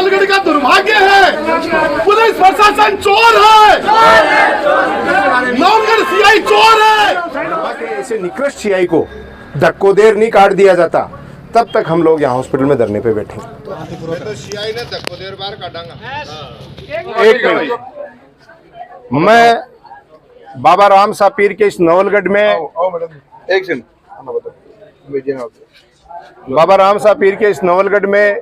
नवलगढ़ का दुर्भाग्य है, पुलिस प्रशासन चोर है, नवलगढ़ सीआई चोर है। ऐसे निकृष्ट सीआई को धक्को देर नहीं काट दिया जाता, तब तक हम लोग यहाँ हॉस्पिटल में धरने पे बैठे। तो सीआई ने धक्को देर बार काटांगा। एक मिनट, मैं बाबा राम साहब पीर के इस नवलगढ़ में बाबा राम साहब पीर के इस नवलगढ़ में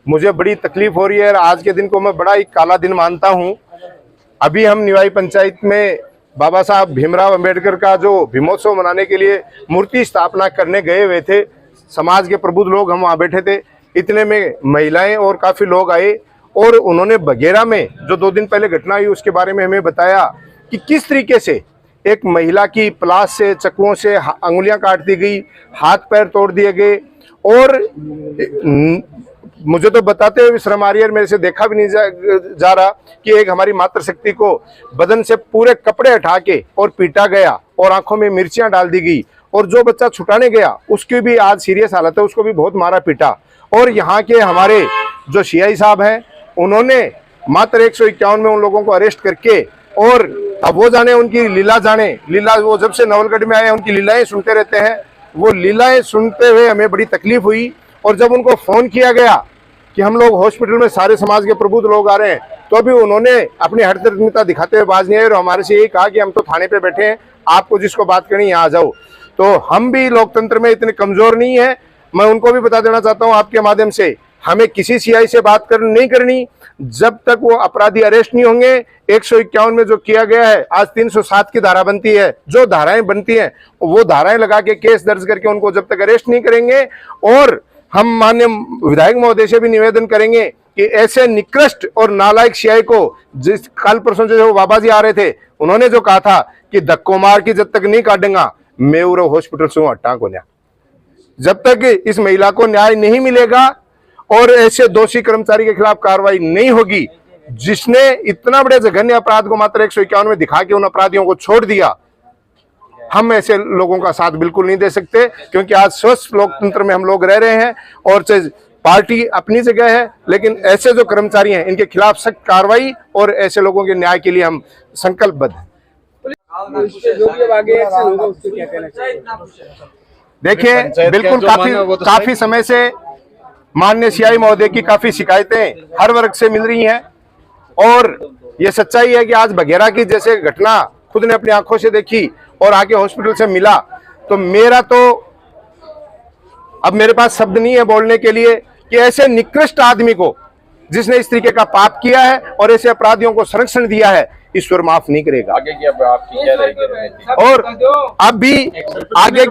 मुझे बड़ी तकलीफ हो रही है और आज के दिन को मैं बड़ा ही काला दिन मानता हूं। अभी हम निवाई पंचायत में बाबा साहब भीमराव अंबेडकर का जो भीमोत्सव मनाने के लिए मूर्ति स्थापना करने गए हुए थे, समाज के प्रबुद्ध लोग हम वहाँ बैठे थे। इतने में महिलाएं और काफ़ी लोग आए और उन्होंने बघेरा में जो 2 दिन पहले घटना हुई उसके बारे में हमें बताया कि किस तरीके से एक महिला की प्लास से, चक्कुओं से अंगुलियां काट दी गई, हाथ पैर तोड़ दिए गए। और मुझे तो बताते हुए शर्म आ रही है, मेरे से देखा भी नहीं जा रहा कि एक हमारी मातृशक्ति को बदन से पूरे कपड़े हटा के और पीटा गया और आंखों में मिर्चियां डाल दी गई। और जो बच्चा छुटाने गया उसकी भी आज सीरियस हालत है, उसको भी बहुत मारा पीटा। और यहाँ के हमारे जो सीआई साहब हैं उन्होंने मात्र 151 में उन लोगों को अरेस्ट करके, और अब वो जाने उनकी लीला, जाने लीला, वो जब से नवलगढ़ में आए उनकी लीलाएं सुनते रहते हैं। वो लीलाएं सुनते हुए हमें बड़ी तकलीफ हुई। और जब उनको फोन किया गया कि हम लोग हॉस्पिटल में सारे समाज के प्रबुद्ध लोग आ रहे हैं, तो अभी उन्होंने अपनी हठधर्मिता दिखाते हुए बाज नहीं आए और हमारे से यही कहा कि हम तो थाने पे बैठे हैं, आपको जिसको बात करनी यहाँ आ जाओ। तो हम भी लोकतंत्र में इतने कमजोर नहीं है। मैं उनको भी बता देना चाहता हूँ आपके माध्यम से, हमें किसी सीआई से बात नहीं करनी जब तक वो अपराधी अरेस्ट नहीं होंगे। 151 में जो किया गया है, आज 307 की धारा बनती है, जो धाराएं बनती हैं वो धाराएं लगा के केस दर्ज करके उनको जब तक अरेस्ट नहीं करेंगे। और हम माननीय विधायक महोदय से भी निवेदन करेंगे कि ऐसे निकृष्ट और नालायक सीआई को, जिस कल परसों से जो बाबा जी आ रहे थे उन्होंने जो कहा था कि धक्को मार के जब तक नहीं काटेगा मैं उरो हॉस्पिटल से हटा को, जब तक इस महिला को न्याय नहीं मिलेगा और ऐसे दोषी कर्मचारी के खिलाफ कार्रवाई नहीं होगी जिसने इतना बड़े जघन्य अपराध को मात्र 151 में दिखा के उन अपराधियों को छोड़ दिया, हम ऐसे लोगों का साथ बिल्कुल नहीं दे सकते। क्योंकि आज स्वस्थ लोकतंत्र में हम लोग रह रहे हैं और पार्टी अपनी जगह है, लेकिन ऐसे जो कर्मचारी हैं इनके खिलाफ सख्त कार्रवाई और ऐसे लोगों के न्याय के लिए हम संकल्पबद्ध हैं। देखिए, बिल्कुल काफी समय से माननीय सीआई महोदय की काफी शिकायतें हर वर्ग से मिल रही हैं और ये सच्चाई है कि आज बघेरा की जैसे घटना खुद ने अपनी आंखों से देखी और आके हॉस्पिटल से मिला, तो अब मेरे पास शब्द नहीं है बोलने के लिए कि ऐसे निकृष्ट आदमी को, जिसने इस तरीके का पाप किया है और ऐसे अपराधियों को संरक्षण दिया है, ईश्वर माफ नहीं करेगा। और अब भी आगे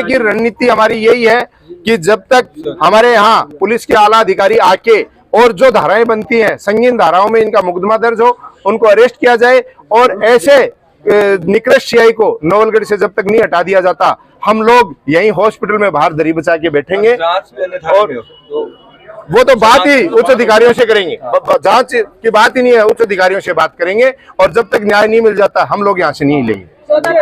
की रणनीति हमारी यही है कि जब तक हमारे यहाँ पुलिस के आला अधिकारी आके और जो धाराएं बनती हैं, संगीन धाराओं में इनका मुकदमा दर्ज हो, उनको अरेस्ट किया जाए और ऐसे निकृष्ट सीआई को नवलगढ़ से जब तक नहीं हटा दिया जाता, हम लोग यहीं हॉस्पिटल में बाहर दरी बचा के बैठेंगे। और वो तो बात ही उच्च अधिकारियों से करेंगे, जांच की बात ही नहीं है, उच्च अधिकारियों से बात करेंगे। और जब तक न्याय नहीं मिल जाता हम लोग यहाँ से नहीं लेंगे।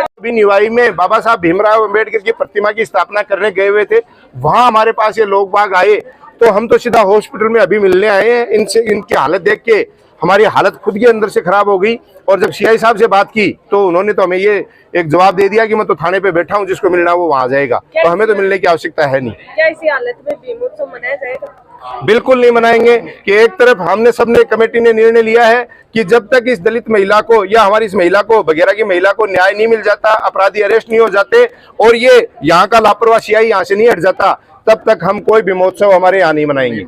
अभी निवाई में बाबा साहब भीमराव अंबेडकर की प्रतिमा की स्थापना करने गए हुए थे, वहां हमारे पास ये लोग बाग आए, तो हम तो सीधा हॉस्पिटल में अभी मिलने आए हैं। इनकी हालत देख के हमारी हालत खुद के अंदर से खराब हो गई। और जब सीआई साहब से बात की तो उन्होंने तो हमें ये एक जवाब दे दिया कि मैं तो थाने पे बैठा हूँ, जिसको मिलना वो वहां जाएगा। तो हमें तो मिलने की आवश्यकता है नहीं। क्या इसी हालत में भीमोत्सव मनाया जाएगा? बिल्कुल नहीं मनाएंगे। कि एक तरफ हमने सबने कमेटी ने निर्णय लिया है कि जब तक इस दलित महिला को या हमारी इस महिला को, बघेरा की महिला को न्याय नहीं मिल जाता, अपराधी अरेस्ट नहीं हो जाते और ये यहाँ का लापरवाह सीआई यहाँ से नहीं हट जाता, तब तक हम कोई भी महोत्सव हमारे यहाँ नहीं मनाएंगे।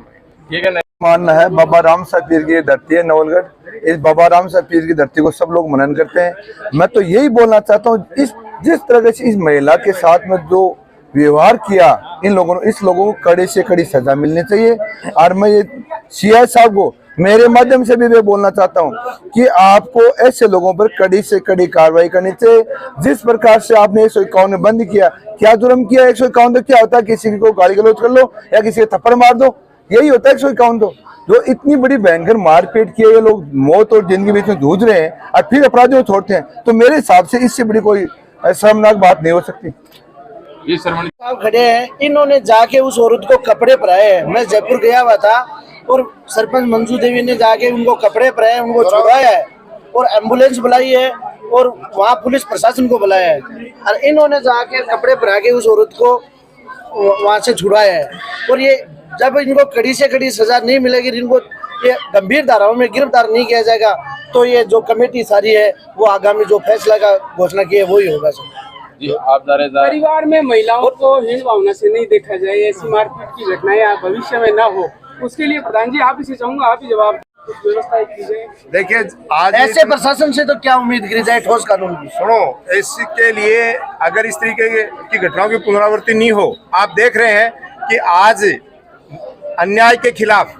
मानना है बाबा राम साहब पीर की धरती है नवलगढ़, इस बाबा राम साहब पीर की धरती को सब लोग मनन करते हैं। मैं तो यही बोलना चाहता हूँ, जिस तरह से इस महिला के साथ में जो व्यवहार किया इस लोगों को कड़े से कड़ी सजा मिलनी चाहिए। और मैं ये सीआई साहब को मेरे माध्यम से भी मैं बोलना चाहता हूँ कि आपको ऐसे लोगों पर कड़ी से कड़ी कार्रवाई करनी चाहिए। जिस प्रकार से आपने 151 में बंद किया, क्या जुर्म किया? 151 तो क्या होता है? किसी को गाली गलौज कर लो या किसी को थप्पड़ मार दो, यही होता है 151। तो जो इतनी बड़ी भयंकर मारपीट किए ये लोग मौत और जिंदगी बीच में जूझ रहे हैं और फिर अपराधियों को छोड़ते हैं, तो मेरे हिसाब से इससे बड़ी कोई शर्मनाक बात नहीं हो सकती। खड़े हैं, इन्होंने जाके उस औरत को कपड़े पहनाए हैं। मैं जयपुर गया हुआ था और सरपंच मंजू देवी ने जाके उनको कपड़े पहनाए, उनको छुड़ाया है और एम्बुलेंस बुलाई है और वहाँ पुलिस प्रशासन को बुलाया है और इन्होंने जाके कपड़े पहना के उस औरत को वहाँ से छुड़ाया है। और ये जब इनको कड़ी से कड़ी सजा नहीं मिलेगी, इनको ये गंभीर धाराओं में गिरफ्तार नहीं किया जाएगा, तो ये जो कमेटी सारी है वो आगामी जो फैसला का घोषणा की है वही होगा सर। जी, आप परिवार में महिलाओं को हीन भावना से नहीं देखा जाए, ऐसी मारपीट की घटनाएं भविष्य में न हो, उसके लिए प्रधान जी आप इसे चाहूंगा, आप ही जवाब व्यवस्था की जाए। देखिए, आज ऐसे प्रशासन से तो क्या उम्मीद करी जाए, ठोस कानून की। सुनो, इसके लिए अगर इस तरीके की घटनाओं की पुनरावृत्ति नहीं हो, आप देख रहे हैं कि आज अन्याय के खिलाफ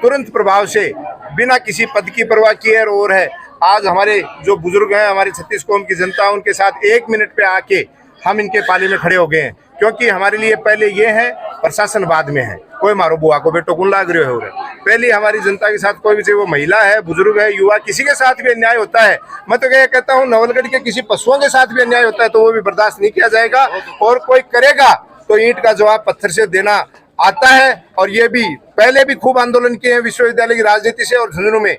तुरंत प्रभाव से बिना किसी पद की परवाह किए और है आज हमारे जो बुजुर्ग हैं, हमारी छत्तीस कौम की जनता, उनके साथ 1 मिनट पे आके हम इनके पाले में खड़े हो गए हैं, क्योंकि हमारे लिए पहले ये है, प्रशासन बाद में है। कोई मारो बुआ को बेटो कुन लाग रहे हो रहे, पहले हमारी जनता के साथ कोई भी, चाहे वो महिला है, बुजुर्ग है, युवा, किसी के साथ भी अन्याय होता है। मैं तो क्या कहता हूँ, नवलगढ़ के किसी पशुओं के साथ भी अन्याय होता है तो वो भी बर्दाश्त नहीं किया जाएगा, और कोई करेगा तो ईंट का जवाब पत्थर से देना आता है। और ये भी पहले भी खूब आंदोलन किए हैं विश्वविद्यालय की राजनीति से और झुंझुनू में,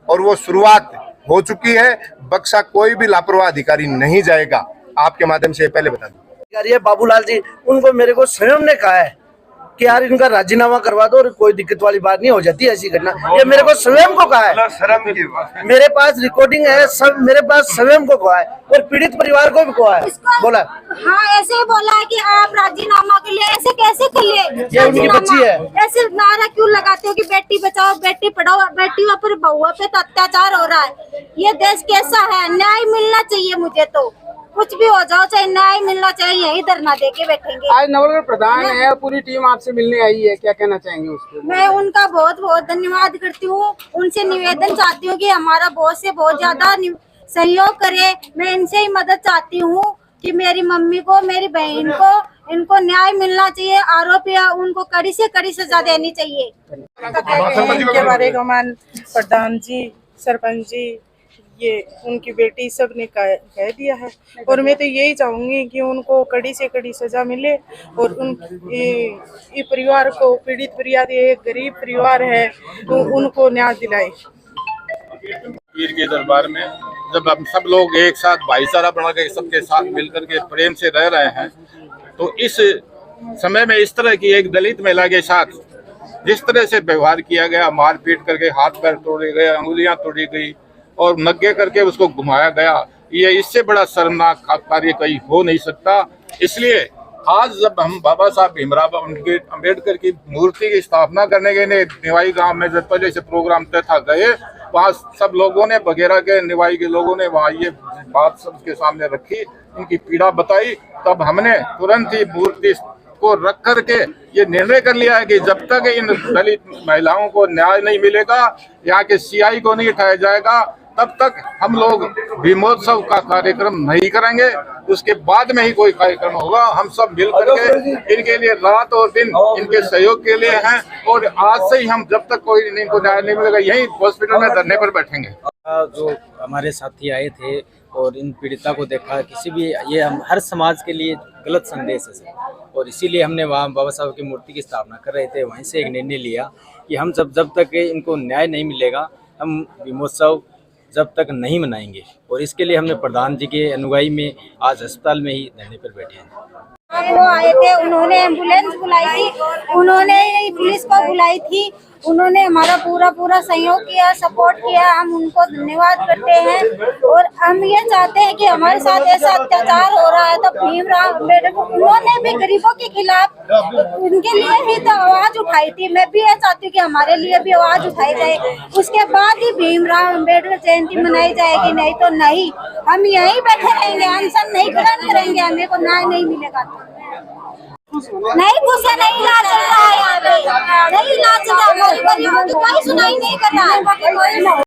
और वो शुरुआत हो चुकी है। बक्सा कोई भी लापरवाह अधिकारी नहीं जाएगा। आपके माध्यम से पहले बता दूं, ये बाबूलाल जी, उनको मेरे को स्वयं ने कहा है कि यार इनका राजीनामा करवा दो और कोई दिक्कत वाली बात नहीं हो जाती ऐसी घटना, ये मेरे को स्वयं को कहा है। मेरे पास रिकॉर्डिंग है, सब मेरे पास स्वयं को कहा है और पीड़ित परिवार को भी कहा है, बोला। हाँ, ऐसे ही बोला है कि आप राजीनामा के लिए, ऐसे कैसे कर लिए? ये उनकी बच्ची है। ऐसे नारा क्यों लगाते हो कि बेटी बचाओ, बेटी पढ़ाओ, बेटियों पर बहुआ पे तो अत्याचार हो रहा है। ये देश कैसा है? न्याय मिलना चाहिए मुझे, तो कुछ भी हो जाओ चाहे न्याय मिलना चाहिए, यही धरना दे के बैठेंगे। आज नवलगढ़ प्रधान है, पूरी टीम आपसे मिलने आई है, क्या कहना चाहेंगे उस पर? मैं उनका बहुत बहुत धन्यवाद करती हूँ, उनसे निवेदन चाहती हूँ कि हमारा बहुत से बहुत ज्यादा सहयोग करे। मैं इनसे ही मदद चाहती हूँ कि मेरी मम्मी को, मेरी बहन को, इनको न्याय मिलना चाहिए। आरोपी उनको कड़ी से कड़ी सजा देनी चाहिए। इनके बारे में मान प्रधान जी, सरपंच जी, ये उनकी बेटी सब ने कह दिया है, और मैं तो यही चाहूंगी कि उनको कड़ी से कड़ी सजा मिले और ये परिवार को, पीड़ित परिवार, ये गरीब परिवार है, तो उनको न्याय दिलाए। पीर के दरबार में जब हम सब लोग एक साथ भाईचारा बना के सबके साथ मिलकर के प्रेम से रह रहे हैं, तो इस समय में इस तरह की एक दलित महिला के साथ जिस तरह से व्यवहार किया गया, मारपीट करके हाथ पैर तोड़े गए, अंगुलियां तोड़ी गई और नंगे करके उसको घुमाया गया, ये इससे बड़ा शर्मनाक कार्य कहीं हो नहीं सकता। इसलिए आज जब हम बाबा साहब भीमराव अम्बेडकर की मूर्ति की स्थापना करने के लिए निवाई गांव में जब पहले से प्रोग्राम तय था गए, वहाँ सब लोगों ने, बघेरा के निवाई के लोगों ने वहाँ ये बात सबके सामने रखी, इनकी पीड़ा बताई, तब हमने तुरंत ही मूर्ति को रख करके ये निर्णय कर लिया है कि जब तक इन दलित महिलाओं को न्याय नहीं मिलेगा, यहाँ के सीआई को नहीं उठाया जाएगा, तब तक हम लोग भीमोत्सव का कार्यक्रम नहीं करेंगे। उसके बाद में ही कोई कार्यक्रम होगा। हम सब मिल करके इनके लिए रात और दिन इनके सहयोग के लिए हैं, और आज से ही हम जब तक कोई इनको न्याय नहीं मिलेगा यही हॉस्पिटल में धरने पर बैठेंगे। जो हमारे साथी आए थे और इन पीड़िता को देखा, किसी भी ये हम हर समाज के लिए गलत संदेश है सर, और इसीलिए हमने वहाँ बाबा साहब की मूर्ति की स्थापना कर रहे थे, वहीं से एक निर्णय लिया कि हम जब तक इनको न्याय नहीं मिलेगा हम भीमोत्सव जब तक नहीं मनाएंगे, और इसके लिए हमने प्रधान जी के अनुगाई में आज अस्पताल में ही धरने पर बैठे हैं। वो आए थे, उन्होंने एम्बुलेंस बुलाई थी, उन्होंने पुलिस को बुलाई थी, उन्होंने हमारा पूरा सहयोग किया, सपोर्ट किया, हम उनको धन्यवाद करते हैं। और हम ये चाहते हैं कि हमारे साथ ऐसा अत्याचार हो रहा है तो भीमराव अम्बेडकर, उन्होंने भी गरीबों के खिलाफ, उनके लिए ही तो आवाज उठाई थी। मैं भी ये चाहती हूँ कि हमारे लिए भी आवाज उठाई जाए, उसके बाद ही भीमराव अम्बेडकर जयंती मनाई जाएगी, नहीं तो नहीं, हम यहीं बैठे रहेंगे, अनशन नहीं ग्रहण करेंगे, हमें को न्याय नहीं मिलेगा। नहीं, गुस्सा नहीं, इलाज चल रहा है यहाँ पे, नहीं इलाज चल रहा है, गरीबों की कोई सुनाई नहीं कर रहा है।